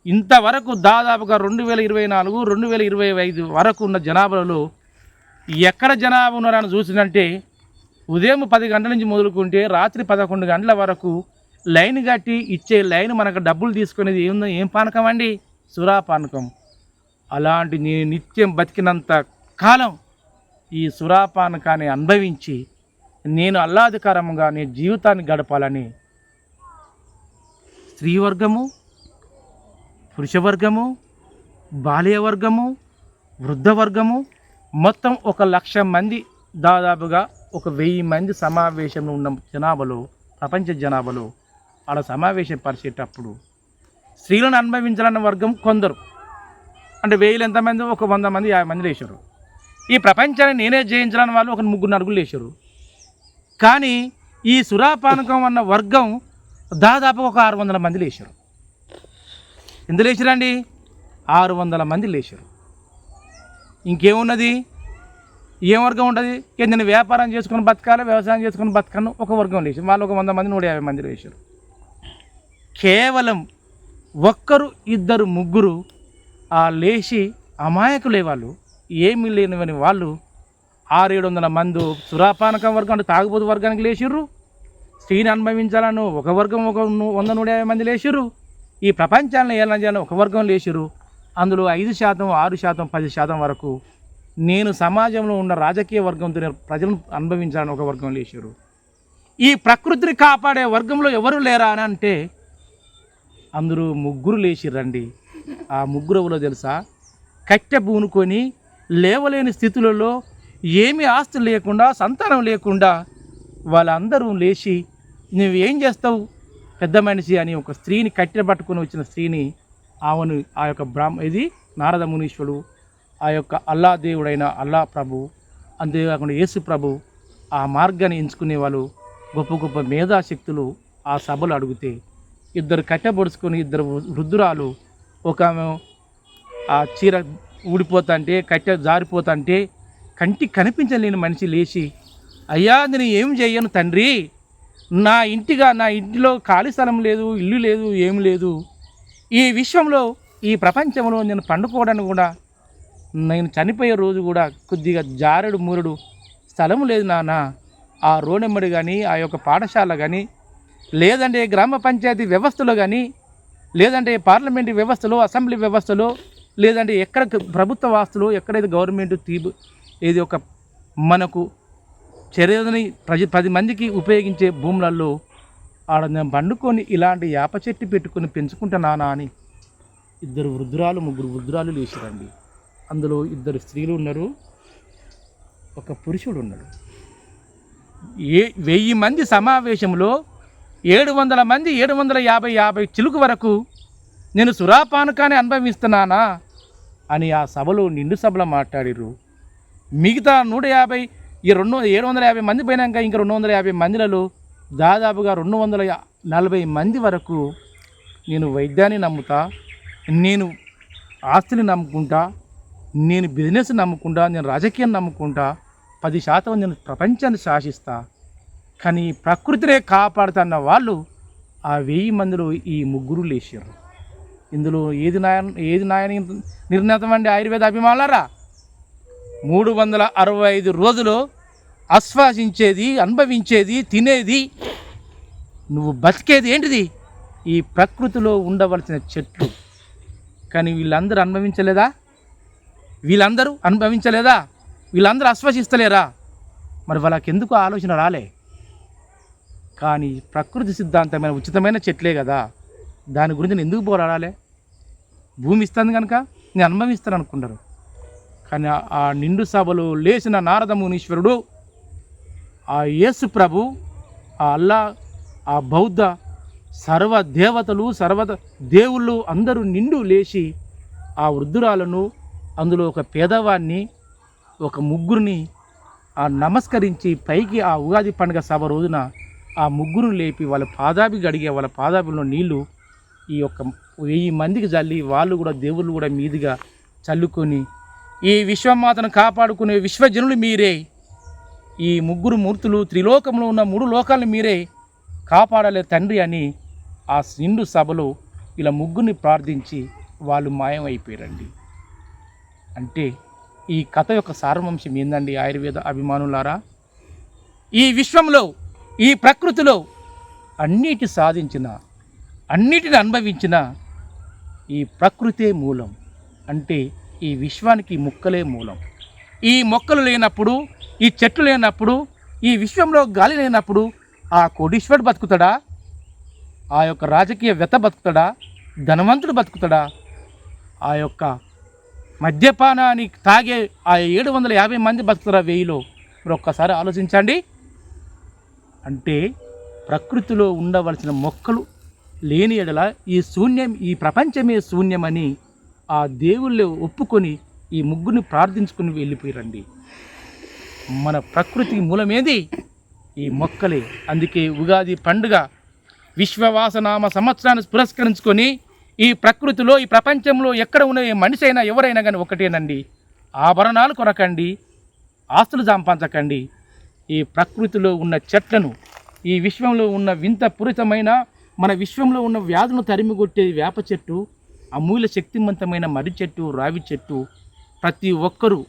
ఇంతవరకు దాదాపుగా 2024 2025 వరకు ఉన్న జనాభాలో ఎక్కడ జనాభా ఉన్నారని చూసిందంటే ఉదయం 10 గంటల నుంచి మొదలుకుంటే రాత్రి 11 గంటల వరకు లైన్ కట్టి ఇచ్చే లైన్ మనకు డబ్బులు తీసుకునేది ఏం పానకం అండి, సురాపానకం. అలాంటి నేను నిత్యం బతికినంత కాలం ఈ సురాపానకాన్ని అనుభవించి నేను ఆహ్లాదకరంగా నేను జీవితాన్ని గడపాలని స్త్రీ వర్గము, పురుష వర్గము, బాల్య వర్గము, వృద్ధ వర్గము మొత్తం 1,00,000 మంది, దాదాపుగా 1,000 మంది సమావేశంలో ఉన్న జనాభాలో, ప్రపంచ జనాభాలో అలా సమావేశం పరిచేటప్పుడు స్త్రీలను అనుభవించాలన్న వర్గం కొందరు, అంటే 1000 ఎంతమంది, 100 మంది 50 మంది లేచారు. ఈ ప్రపంచాన్ని నేనే జయించాలని వాళ్ళు 3-4 లేచారు. కానీ ఈ సురాపానకం అన్న వర్గం దాదాపు 600 మంది లేచారు. ఎంత లేచారండి, 600 మంది లేచారు. ఇంకేమున్నది, ఏం వర్గం ఉంటుంది, నేను వ్యాపారం చేసుకొని బతకాలి, వ్యవసాయం చేసుకొని బతకను ఒక వర్గం లేచారు. వాళ్ళు 100 మంది 150 మంది లేచారు. కేవలం 1-2-3 ఆ లేచి అమాయకులే వాళ్ళు, ఏమీ లేనివని వాళ్ళు 600-700 మంది సురాపానకం వర్గం అంటే తాగుబోతు వర్గానికి లేచిర్రు. స్త్రీని అనుభవించాలను ఒక వర్గం 100-150 మంది లేచిర్రు. ఈ ప్రపంచాన్ని ఏలన చేయాలని ఒక వర్గం లేచిర్రు. అందులో 5%, 6%, 10% వరకు నేను సమాజంలో ఉన్న రాజకీయ వర్గంతో ప్రజలను అనుభవించాలని ఒక వర్గం లేచారు. ఈ ప్రకృతిని కాపాడే వర్గంలో ఎవరు లేరా అని అంటే అందరూ 3 లేచిర్రండి. ఆ 3 ఎవరో తెలుసా, కట్టె పూనుకొని లేవలేని స్థితులలో ఏమీ ఆస్తి లేకుండా సంతానం లేకుండా వాళ్ళందరూ లేచి నువ్వేం చేస్తావు పెద్ద మనిషి అని ఒక స్త్రీని కట్టె పట్టుకొని వచ్చిన స్త్రీని ఆమెను ఆ యొక్క ఇది నారద మునీశ్వరుడు, ఆ యొక్క అల్లా దేవుడైన అల్లా ప్రభు, అంతేకాకుండా యేసు ప్రభు ఆ మార్గాన్ని ఎంచుకునే వాళ్ళు గొప్ప గొప్ప మేధాశక్తులు ఆ సభలు అడిగితే 2 కట్టె పొడుచుకొని 2 వృద్ధురాలు, ఒక ఆమె ఆ చీర ఊడిపోతుంటే కట్టె జారిపోతుంటే కంటికి కనిపించలేని మనిషి లేచి, అయ్యా నేను ఏం చెయ్యను తండ్రి, నా ఇంటిలో ఖాళీ స్థలం లేదు, ఇల్లు లేదు, ఏం లేదు, ఈ విశ్వంలో ఈ ప్రపంచంలో నేను పండుకోవడానికి కూడా, నేను చనిపోయే రోజు కూడా కొద్దిగా జారుడు మూరుడు స్థలం లేదు నాన్న. ఆ రోడెమ్మడి కానీ, ఆ యొక్క పాఠశాల కానీ, లేదంటే గ్రామ పంచాయతీ వ్యవస్థలో కానీ, లేదంటే పార్లమెంటు వ్యవస్థలో, అసెంబ్లీ వ్యవస్థలో, లేదంటే ఎక్కడ ప్రభుత్వ వాస్తులో ఎక్కడైతే గవర్నమెంట్ ఏది ఒక మనకు చర్యని 10 మందికి ఉపయోగించే భూములలో ఆడ నేను పండుకొని ఇలాంటి యాప చెట్టు పెట్టుకొని పెంచుకుంటున్నానా అని 2 వృద్ధురాలు 3 వృద్ధురాలు లేచారండి. అందులో 2 స్త్రీలు ఉన్నారు, ఒక పురుషుడు ఉన్నాడు. 1000 మంది సమావేశంలో 700 మంది 750 చిలుకు వరకు నేను సురాపానకాన్ని అనుభవిస్తున్నానా అని ఆ సభలో నిండు సభలో మాట్లాడిర్రు. మిగతా 150 750 మంది పోయినాక ఇంకా 250 మందిలలో దాదాపుగా 240 మంది వరకు నేను వైద్యాన్ని నమ్ముతా, నేను ఆస్తిని నమ్ముకుంటా, నేను బిజినెస్ నమ్ముకుంటా, నేను రాజకీయం నమ్ముకుంటా, 10% నేను ప్రపంచాన్ని శాసిస్తా, కానీ ప్రకృతినే కాపాడుతున్న వాళ్ళు ఆ 1000 మందిలో ఈ 3 లేచారు. ఇందులో ఏది న్యాయ నిర్ణీతం అండి? ఆయుర్వేద అభిమానులారా, 365 రోజులు ఆస్వాదించేది, అనుభవించేది, తినేది, నువ్వు బతికేది ఏంటిది? ఈ ప్రకృతిలో ఉండవలసిన చెట్లు. కానీ వీళ్ళందరూ అనుభవించలేదా? వీళ్ళందరూ ఆస్వాదిస్తలేరా? మరి వాళ్ళకి ఎందుకు ఆలోచన రాలే? కానీ ప్రకృతి సిద్ధాంతమైన ఉచితమైన చెట్లే కదా, దాని గురించి నేను ఎందుకు పోరాడాలి? భూమి ఇస్తుంది కనుక నేను అనుభవిస్తాను అనుకుంటారు. కానీ ఆ నిండు సభలో లేచిన నారద మునీశ్వరుడు, ఆ యేసు ప్రభు, ఆ అల్లా, ఆ బౌద్ధ సర్వ దేవతలు, దేవుళ్ళు అందరూ నిండు లేచి ఆ వృద్ధురాలను, అందులో ఒక పేదవాడిని, ఒక 3 ఆ నమస్కరించి పైకి ఆ ఉగాది పండుగ సభ రోజున ఆ 3 లేపి వాళ్ళ పాదాభి గడిగే, వాళ్ళ పాదాభిలో నీళ్లు ఈ యొక్క 1000 మందికి చల్లి, వాళ్ళు కూడా దేవుళ్ళు కూడా మీదుగా చల్లుకొని, ఈ విశ్వమాతను కాపాడుకునే విశ్వజనులు మీరే, ఈ 3 మూర్తులు త్రిలోకంలో ఉన్న 3 లోకాలను మీరే కాపాడాలి తండ్రి అని ఆ నిండు సభలో ఇలా 3 ప్రార్థించి వాళ్ళు మాయమైపోయారండి. అంటే ఈ కథ యొక్క సారాంశం ఏందండి ఆయుర్వేద అభిమానులారా? ఈ విశ్వంలో, ఈ ప్రకృతిలో అన్నిటి సాధించిన, అన్నిటిని అనుభవించిన ఈ ప్రకృతే మూలం. అంటే ఈ విశ్వానికి మొక్కలే మూలం. ఈ మొక్కలు లేనప్పుడు, ఈ చెట్లు లేనప్పుడు, ఈ విశ్వంలో గాలి లేనప్పుడు ఆ కోటీశ్వరుడు బతుకుతాడా? ఆ యొక్క రాజకీయవేత్త బతుకుతాడా? ధనవంతుడు బతుకుతాడా? ఆ యొక్క మద్యపానాన్ని తాగే ఆ 750 మంది బతుకుతారా 1000లో? మీరు ఒక్కసారి ఆలోచించండి. అంటే ప్రకృతిలో ఉండవలసిన మొక్కలు లేని ఎడల ఈ శూన్యం, ఈ ప్రపంచమే శూన్యమని ఆ దేవుళ్ళు ఒప్పుకొని ఈ 3 ప్రార్థించుకుని వెళ్ళిపోయారండి. మన ప్రకృతికి మూలమేది? ఈ మొక్కలే. అందుకే ఉగాది పండుగ విశ్వవాసనామ సంవత్సరాన్ని పురస్కరించుకొని ఈ ప్రకృతిలో, ఈ ప్రపంచంలో ఎక్కడ ఉన్న మనిషి అయినా ఎవరైనా కానీ ఒకటేనండి, ఆభరణాలు కొనకండి, ఆస్తులు సంపాదించకండి. ఈ ప్రకృతిలో ఉన్న చెట్లను, ఈ విశ్వంలో ఉన్న వింత పూరితమైన, మన విశ్వంలో ఉన్న వ్యాధులను తరిమికొట్టే వేప చెట్టు, అమూల్య శక్తివంతమైన మర్రి చెట్టు, రావి చెట్టు, ప్రతి ఒక్కరూ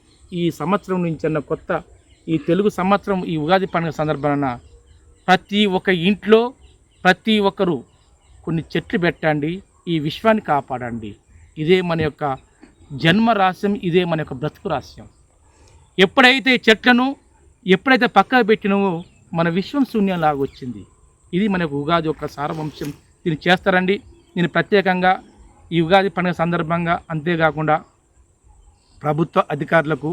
ఈ సంవత్సరం నుంచి అన్న కొత్త ఈ తెలుగు సంవత్సరం ఈ ఉగాది పండుగ సందర్భాన ప్రతి ఒక్క ఇంట్లో ప్రతి ఒక్కరూ కొన్ని చెట్లు పెట్టండి, ఈ విశ్వాన్ని కాపాడండి. ఇదే మన యొక్క జన్మ రహస్యం, ఇదే మన యొక్క బ్రతుకు రహస్యం. ఎప్పుడైతే చెట్లను ఎప్పుడైతే పక్కకు పెట్టినవో మన విశ్వం శూన్యంలాగా వచ్చింది. ఇది మనకు ఉగాది యొక్క సారాంశం. దీన్ని చేస్తారండి. నేను ప్రత్యేకంగా ఈ ఉగాది పండుగ సందర్భంగా, అంతేకాకుండా ప్రభుత్వ అధికారులకు,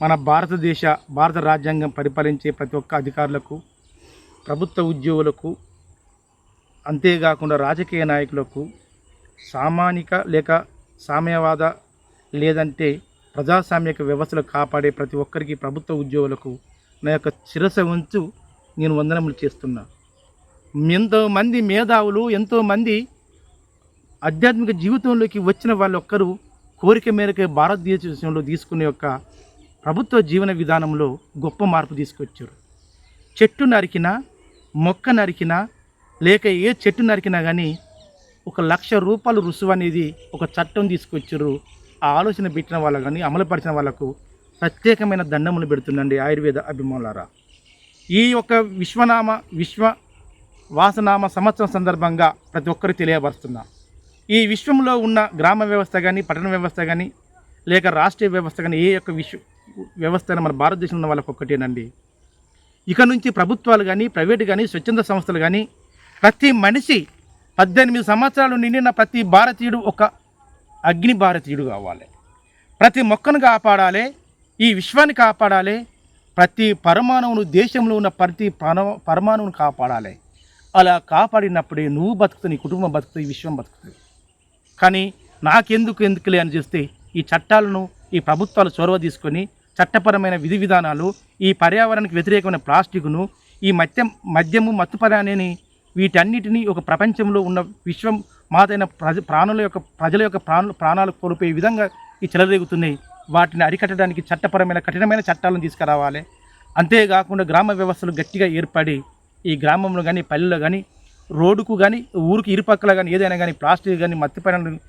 మన భారత రాజ్యాంగం పరిపాలించే ప్రతి ఒక్క అధికారులకు, ప్రభుత్వ ఉద్యోగులకు, అంతేకాకుండా రాజకీయ నాయకులకు, సామాజిక లేక సామ్యవాద లేదంటే ప్రజాస్వామ్యక వ్యవస్థలు కాపాడే ప్రతి ఒక్కరికి, ప్రభుత్వ ఉద్యోగులకు నా యొక్క శిరస్సు వంచు నేను వందనములు చేస్తున్నా. ఎంతోమంది మేధావులు, ఎంతోమంది ఆధ్యాత్మిక జీవితంలోకి వచ్చిన వాళ్ళొక్కరు కోరిక మేరకు భారతదేశంలో తీసుకునే యొక్క ప్రభుత్వ జీవన విధానంలో గొప్ప మార్పు తీసుకొచ్చారు. చెట్టు నరికినా, మొక్క నరికినా, లేక ఏ చెట్టు నరికినా కానీ 1,00,000 రుసువు అనేది ఒక చట్టం తీసుకొచ్చారు. ఆ ఆలోచన పెట్టిన వాళ్ళు కానీ అమలుపరిచిన వాళ్ళకు ప్రత్యేకమైన దండములు పెడుతుందండి ఆయుర్వేద అభిమానులారా. ఈ యొక్క విశ్వ వాసనామ సంవత్సరం సందర్భంగా ప్రతి ఒక్కరికి తెలియపరుస్తున్నా. ఈ విశ్వంలో ఉన్న గ్రామ వ్యవస్థ కానీ, పట్టణ వ్యవస్థ కానీ, లేక రాష్ట్రీయ వ్యవస్థ కానీ, ఏ యొక్క వ్యవస్థ అయినా మన భారతదేశంలో ఉన్న వాళ్ళకి ఒక్కటేనండి. ఇక నుంచి ప్రభుత్వాలు కానీ, ప్రైవేటు కానీ, స్వచ్ఛంద సంస్థలు కానీ, ప్రతి మనిషి 18 సంవత్సరాలు నిండిన ప్రతి భారతీయుడు ఒక అగ్ని భారతీయుడు కావాలి. ప్రతి మొక్కను కాపాడాలి, ఈ విశ్వాన్ని కాపాడాలి, ప్రతి పరమాణువును, దేశంలో ఉన్న ప్రతి పరమాణువును కాపాడాలి. అలా కాపాడినప్పుడే నువ్వు బతుకుతావు, నీ కుటుంబం బతుకుతుంది, ఈ విశ్వం బతుకుతుంది. కానీ ఎందుకులే అని చేస్తే ఈ చట్టాలను ఈ ప్రభుత్వాలు చొరవ తీసుకొని చట్టపరమైన విధి విధానాలు, ఈ పర్యావరణానికి వ్యతిరేకమైన ప్లాస్టిక్ను, ఈ మద్యము, మత్తుపరాని వీటన్నిటినీ ఒక ప్రపంచంలో ఉన్న విశ్వం మాతైన ప్రజల యొక్క ప్రాణాలు కోల్పోయే విధంగా ఈ చెలరేగుతున్నాయి. వాటిని అరికట్టడానికి కఠినమైన చట్టాలను తీసుకురావాలి. అంతేకాకుండా గ్రామ వ్యవస్థలు గట్టిగా ఏర్పడి ఈ గ్రామంలో కానీ, పల్లెల్లో కానీ, రోడ్డుకు కానీ, ఊరికి ఇరుపక్కల కానీ ఏదైనా కానీ ప్లాస్టిక్ కానీ, మత్తుపరాలను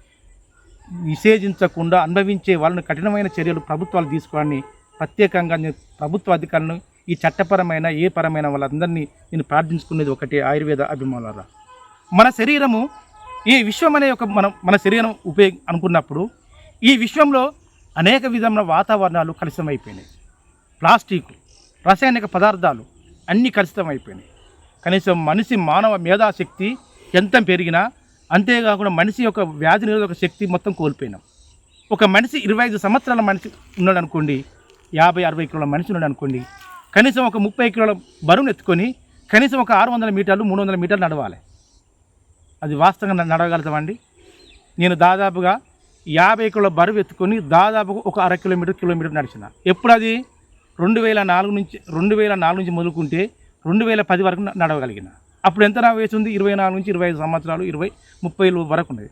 నిషేధించకుండా అనుభవించే వాళ్ళని కఠినమైన చర్యలు ప్రభుత్వాలు తీసుకోవాలని ప్రత్యేకంగా ప్రభుత్వ అధికారులను, ఈ చట్టపరమైన ఏ పరమైన వాళ్ళందరినీ నేను ప్రార్థించుకునేది ఒకటే ఆయుర్వేద అభిమానులారా. మన శరీరము ఈ విశ్వం అనే ఒక మన శరీరం అనుకున్నప్పుడు ఈ విశ్వంలో అనేక విధమైన వాతావరణాలు కలుషితమైపోయినాయి. ప్లాస్టిక్, రసాయనిక పదార్థాలు అన్నీ కలుషితమైపోయినాయి. కనీసం మానవ మేధాశక్తి ఎంత పెరిగినా, అంతేకాకుండా మనిషి యొక్క వ్యాధి నిరోధక శక్తి మొత్తం కోల్పోయినాం. ఒక మనిషి 25 సంవత్సరాల మనిషి ఉన్నాడు అనుకోండి, 50-60 కిలోల మనిషి ఉన్నాడు అనుకోండి, కనీసం ఒక 30 కిలోల బరువును ఎత్తుకొని కనీసం ఒక 600 మీటర్లు 300 మీటర్లు నడవాలి. అది వాస్తవంగా నడవగలుగుతామండి. నేను దాదాపుగా 50 కిలోల బరువు ఎత్తుకొని దాదాపుగా ఒక అర కిలోమీటర్ నడిచిన. ఎప్పుడు అది 2004 నుంచి మొదలుకుంటే 2010 వరకు నడవగలిగిన. అప్పుడు ఎంత నా వయసు ఉంది? 24 నుంచి 25 సంవత్సరాలు, 20-30 వరకు ఉండేది.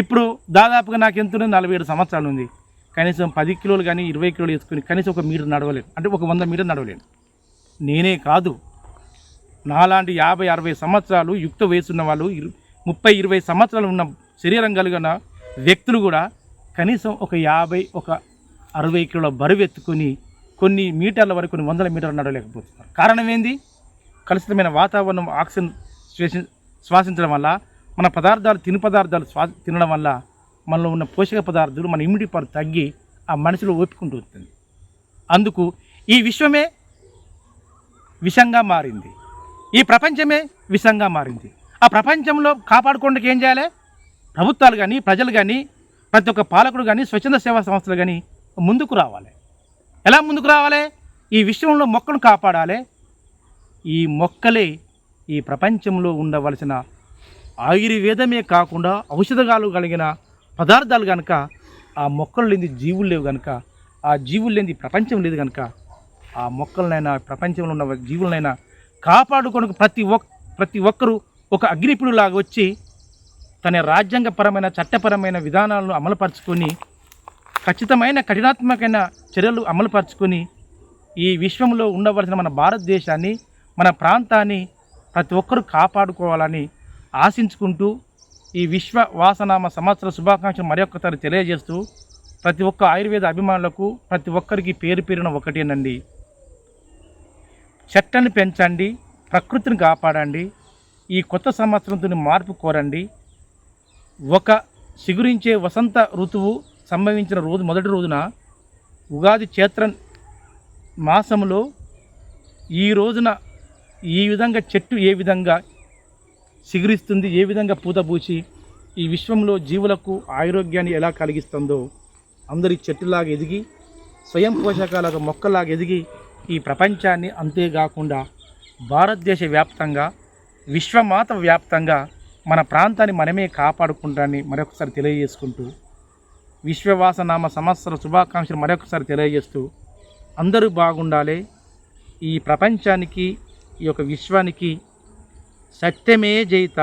ఇప్పుడు దాదాపుగా నాకు ఎంత ఉంది? 47 సంవత్సరాలు ఉంది. కనీసం 10 కిలోలు కానీ 20 కిలోలు వేసుకొని కనీసం ఒక మీటర్ నడవలేను, అంటే ఒక 100 మీటర్ నడవలేను. నేనే కాదు, నాలాంటి 50-60 సంవత్సరాలు యుక్త వయసున్న వాళ్ళు, 30-20 సంవత్సరాలు ఉన్న శరీరం కలిగిన వ్యక్తులు కూడా కనీసం ఒక 50-60 కిలోల బరువు ఎత్తుకొని కొన్ని మీటర్ల వరకు, కొన్ని 100 మీటర్లు నడవలేకపోతున్నారు. కారణం ఏంది? కలుషితమైన వాతావరణం, ఆక్సిజన్ శ్వాసించడం వల్ల, మన తిను పదార్థాలు తినడం వల్ల మనలో ఉన్న పోషక పదార్థాలు, మన ఇమ్యూనిటీ పవర్ తగ్గి ఆ మనిషిలో ఓపుకుంటూ వస్తుంది. అందుకు ఈ విశ్వమే విషంగా మారింది, ఈ ప్రపంచమే విషంగా మారింది. ఆ ప్రపంచంలో కాపాడుకోవడానికి ఏం చేయాలి? ప్రభుత్వాలు కానీ, ప్రజలు కానీ, ప్రతి ఒక్క పాలకుడు కానీ, స్వచ్ఛంద సేవా సంస్థలు కానీ ముందుకు రావాలి. ఎలా ముందుకు రావాలి? ఈ విశ్వంలో మొక్కను కాపాడాలి. ఈ మొక్కలే ఈ ప్రపంచంలో ఉండవలసిన ఆయుర్వేదమే కాకుండా ఔషధాలు కలిగిన పదార్థాలు కనుక, ఆ మొక్కలు లేని జీవులు లేవు కనుక, ఆ జీవులు లేని ప్రపంచం లేదు కనుక, ఆ మొక్కలనైనా ప్రపంచంలో ఉన్న జీవులనైనా కాపాడుకోవడానికి ప్రతి ఒక్కరూ ఒక అగ్నిపుడిలాగా వచ్చి తన రాజ్యాంగపరమైన చట్టపరమైన విధానాలను అమలుపరుచుకొని, ఖచ్చితమైన కఠినాత్మకమైన చర్యలు అమలుపరుచుకొని ఈ విశ్వంలో ఉండవలసిన మన భారతదేశాన్ని, మన ప్రాంతాన్ని ప్రతి ఒక్కరూ కాపాడుకోవాలని ఆశించుకుంటూ ఈ విశ్వ వాసనామ సంవత్సర శుభాకాంక్షలు మరొకసారి తెలియజేస్తూ, ప్రతి ఒక్క ఆయుర్వేద అభిమానులకు ప్రతి ఒక్కరికి పేరున ఒకటేనండి, చెట్లను పెంచండి, ప్రకృతిని కాపాడండి, ఈ కొత్త సంవత్సరంతో మార్పు కోరండి. ఒక చిగురించే వసంత ఋతువు సంభవించిన రోజు మొదటి రోజున ఉగాది చైత్ర మాసంలో ఈ రోజున ఈ విధంగా చెట్టు ఏ విధంగా చిగురిస్తుంది, ఏ విధంగా పూతపూచి ఈ విశ్వంలో జీవులకు ఆరోగ్యాన్ని ఎలా కలిగిస్తుందో, అందరి చెట్టులాగా ఎదిగి స్వయం పోషకాలకు మొక్కలాగా ఎదిగి ఈ ప్రపంచాన్ని, అంతేకాకుండా భారతదేశ వ్యాప్తంగా, విశ్వమాత వ్యాప్తంగా మన ప్రాంతాన్ని మనమే కాపాడుకుంటానని మరొకసారి తెలియజేసుకుంటూ, విశ్వవాసనామ సంవత్సర శుభాకాంక్షలు మరొకసారి తెలియజేస్తూ, అందరూ బాగుండాలి. ఈ ప్రపంచానికి, ఈ యొక్క విశ్వానికి సత్యమే జయిత,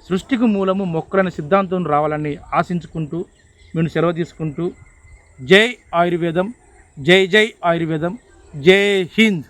సృష్టికి మూలము మొక్కలనే సిద్ధాంతం రావాలని ఆశించుకుంటూ మేము సెలవు తీసుకుంటూ, జై ఆయుర్వేదం, జై జై ఆయుర్వేదం, జై హింద్.